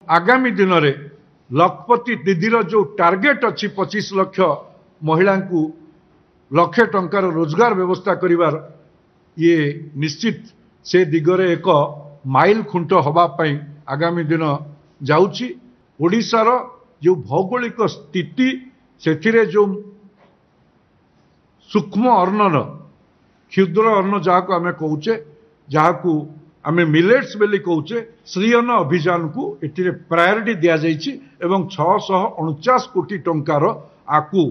आगामी दिन में लखपति दीदीर जो टार्गेट अच्छी 25 लाख महिला को लक्षे टंकार रोजगार व्यवस्था करिवार ये निश्चित से दिगरे एक माइल खुंट हवापाई आगामी दिन जाउची। ओडिशार जो भौगोलिक स्थिति से जो सूक्ष्म अर्णन क्षुद्र अन्न जहाँ आम कौचे जहाँ आम मिलेट्स बेली कौचे श्री अन्न अभियान को एटिरे प्रायोरिटी दिया जाइछि एवं 649 कोटी टंकार आकु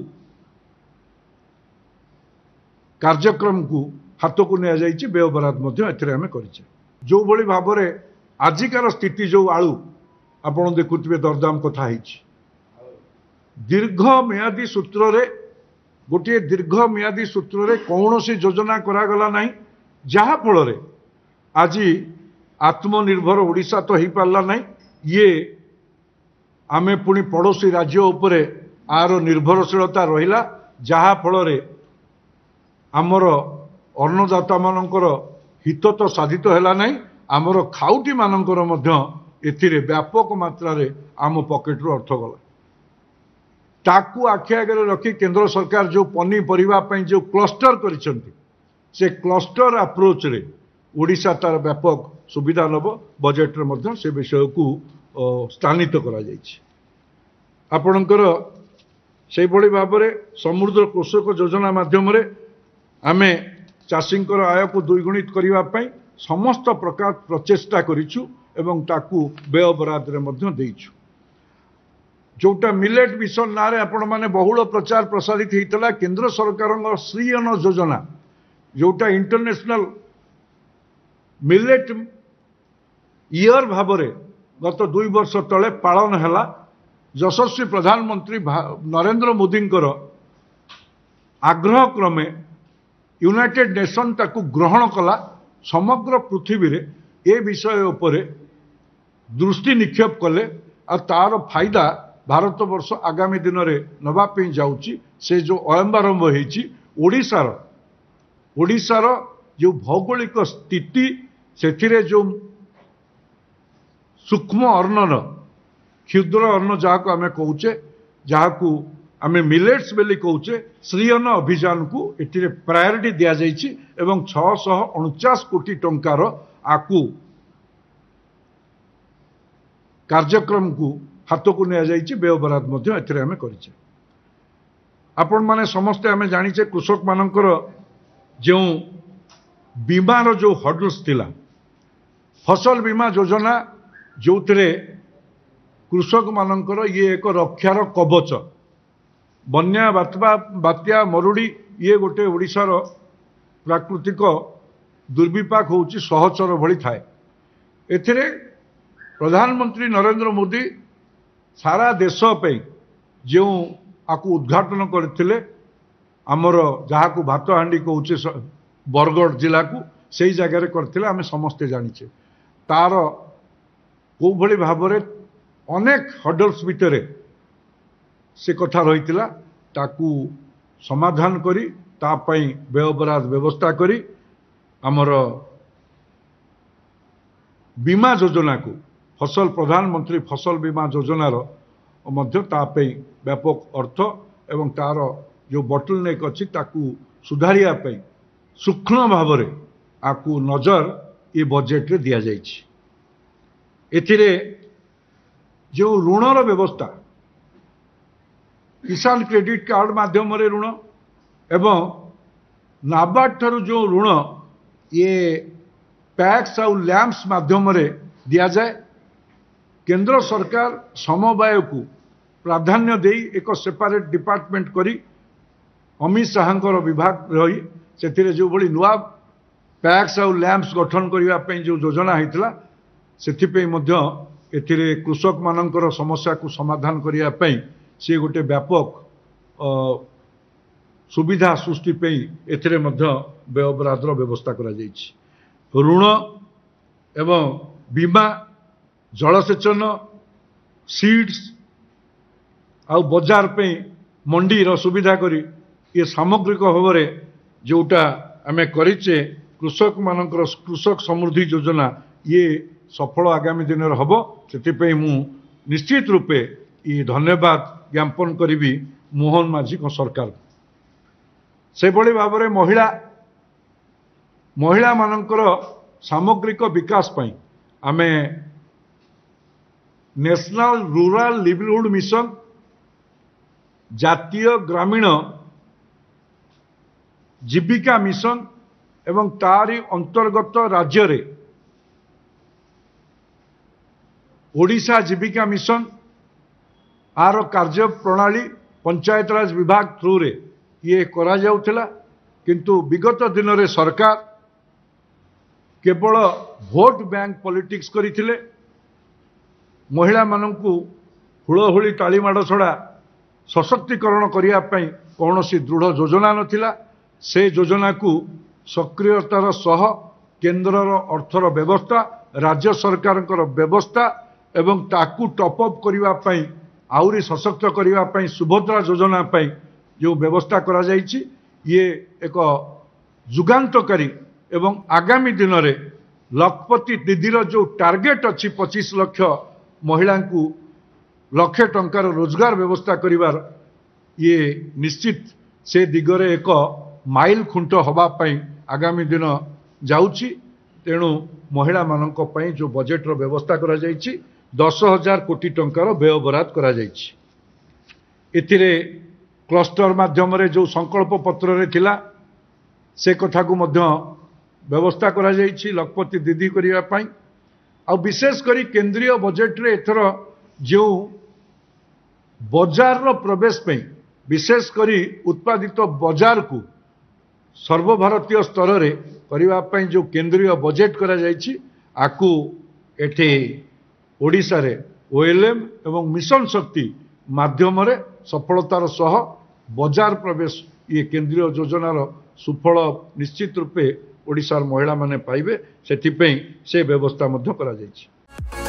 कार्यक्रम को हाथ को निया जाइछि व्यय बराद मध्य एथिरे आमे करिछे। जो भली भाबरे आजिकार स्थिति जो आलू आपण देखुथिबे दरदाम कथा हिछि दीर्घ मियादी सूत्र रे गोटे दीर्घ मियादी सूत्र रे कौनसी योजना करागला नहीं जहा फल रे आज आत्मनिर्भर ओडिशा तो हो पारला नहीं ये आमे पुणी पड़ोसी राज्य उपरे आर निर्भरशीलता रहिला जहा फल रे आमर अन्नदाता मानकर हित तो साधित हैला नहीं आमर खाउटी मानकर मध्य एथिरे व्यापक मात्रा रे आम पॉकेट रो अर्थ गला ताकू आखि आगे रखी केंद्र सरकार जो पनीपरिया जो क्लस्टर करिसेंती से क्लस्टर अप्रोच रे ओडिशा तार व्यापक सुविधा नब बजेट रे मध्य से विषय को स्थानित करा जायछि। आपणकर से भली भाव में समृद्ध कृषक योजना माध्यम रे आमे चाषींकर आय को द्विगुणित करिवा पई समस्त प्रकार प्रचेष्टा करिछु एवं ताकू व्यय बराद रे मध्य देइछु। जोटा मिलेट मिशन ना रे आपण माने बहुल प्रचार प्रसारित होता केंद्र सरकार श्री अन्न योजना जोटा इंटरनेशनल मिलेट ईयर भाव में गत 2 वर्ष तले पालन है यशस्वी प्रधानमंत्री नरेंद्र मोदी आग्रह क्रमे यूनाइटेड नेशन ताकू ग्रहण कला समग्र पृथ्वी रे ए विषय उपरे दृष्टि निक्षेप कले और तार फायदा भारत वर्ष आगामी दिन में नवापी जाऊँगी से जो अयम्बारंभ होती ओडिशार जो भौगोलिक स्थिति से जो सूक्ष्म अर्णन क्षुद्र अन्न जहाँ आम कौचे जहाँ आम मिलेट्स बेली कौचे श्री अन्न अभियान को एटिरे प्रायोरिटी दिया जाइछि एवं 649 कोटी टंकार आकु कार्यक्रम को हाथ को निया जाइछि व्यय बराद मध्य एथिरे आमे करिछे। आपण माने समस्ते आमे जानिछे कृषक मानकर जो बीमार जो हडल्स थिला फसल बीमा योजना जो थिरे कृषक मानकर ये एक रक्षार कवच बन्या बात्या मरुड़ी ये गोटे ओडिशार प्राकृतिक दुर्विपाक होउछि सहचर भली थाए। एथिरे प्रधानमंत्री नरेंद्र मोदी सारा देश पे जो आपको उद्घाटन करते आमर जहाँ को भात हांडी कौचे बरगढ़ जिला को से जगह करते आम समस्ते जानीचे तार कौ भली भाव में अनेक हडल्स भितर से कथा रही ताकू समाधान करी तापाई व्यय बराद व्यवस्था करी आमर बीमा योजना को फसल प्रधानमंत्री फसल बीमा योजनार मध्य तापई व्यापक अर्थ एवं तार जो बटलनेक अच्छी ताकू सुधारिया पई सूक्ष्म भाव में आकू नजर ये बजेट रे दिया जाइछि। एथिरे जो ऋणर व्यवस्था किसान क्रेडिट कार्ड माध्यम रे ऋण एवं नाबार्ड ठारू जो ऋण ये पैक्स और लैंप्स माध्यम रे दिया जाए केंद्र सरकार समवाय को प्राधान्य दे एक सेपरेट डिपार्टमेंट करी अमित शाहर विभाग रही से जो भली नुआ पैक्स और लैंप्स गठन करने जो योजना होता से कृषक मानकर समस्या को समाधान करने सी गोटे व्यापक सुविधा सृष्टि एथिरे व्यय बरादर व्यवस्था करा ऋण एवं बीमा जलसेचन सीड्स आ बजार पे मंडी सुविधा करी ये सामग्रिक भाव में जोटा आम करिचे कृषक मानकर कृषक समृद्धि योजना ये सफल आगामी दिन में हम से निश्चित रूपे ये धन्यवाद ज्ञापन करी मोहन माझी सरकार से भली भाव में महिला मानकर सामग्रिक विकास पई आमे नेशनल रूरल लिवलीहुड मिशन जातीय ग्रामीण जीविका मिशन एवं तारी अंतर्गत राज्य रे ओडिशा जीविका मिशन आर कार्य प्रणाली पंचायत राज विभाग थ्रू रे ये करा जाउथिला किंतु विगत दिन रे सरकार केवल भोट बैंक पॉलिटिक्स करथिले महिला माननकु हुलहुली ताली माड़ छड़ा सशक्तिकरण करिया पई कौनसी दृढ़ योजना नथिला से योजना को सक्रियतार सह केन्द्रर अर्थर व्यवस्था राज्य सरकार व्यवस्था एवं ताकू टॉपअप करिवा पई आउरी सशक्त करिवा पई सुभद्रा योजना पई जो व्यवस्था करा जायछि ये एक जुगान्तकारी एवं आगामी दिन में लखपति दीदीर जो टार्गेट अच्छी 25 लाख महिला को लक्षे टंकार रोजगार व्यवस्था करिवार ये निश्चित से दिगरे एक माइल खुंट हवा पई आगामी दिन जाउछि तेणु महिला मानक पई जो बजेट रो व्यवस्था करा जायछि 10,000 कोटी टंकार व्यय बराद करा जायछि एथिरे क्लस्टर माध्यम रे जो संकल्प पत्र रे थिला से कथा को मध्य व्यवस्था करा जायछि लखपति दीदी करिया पई आ विशेष करी केंद्रीय बजेट रे एथर जो बाजार रो प्रवेश पई विशेष करी उत्पादित बाजार को सर्वभारतीय स्तर रे करिवा पई जो केंद्रीय बजेट करा जायछि आकु एठे ओडिशा रे ओएलएम एवं मिशन शक्ति माध्यम रे सफलतार सह बाजार प्रवेश ये केंद्रीय योजनार सुफल निश्चित रूपे ओडिशार महिला माने पाइबे सेथिपई से व्यवस्था मध्य करा जायछि।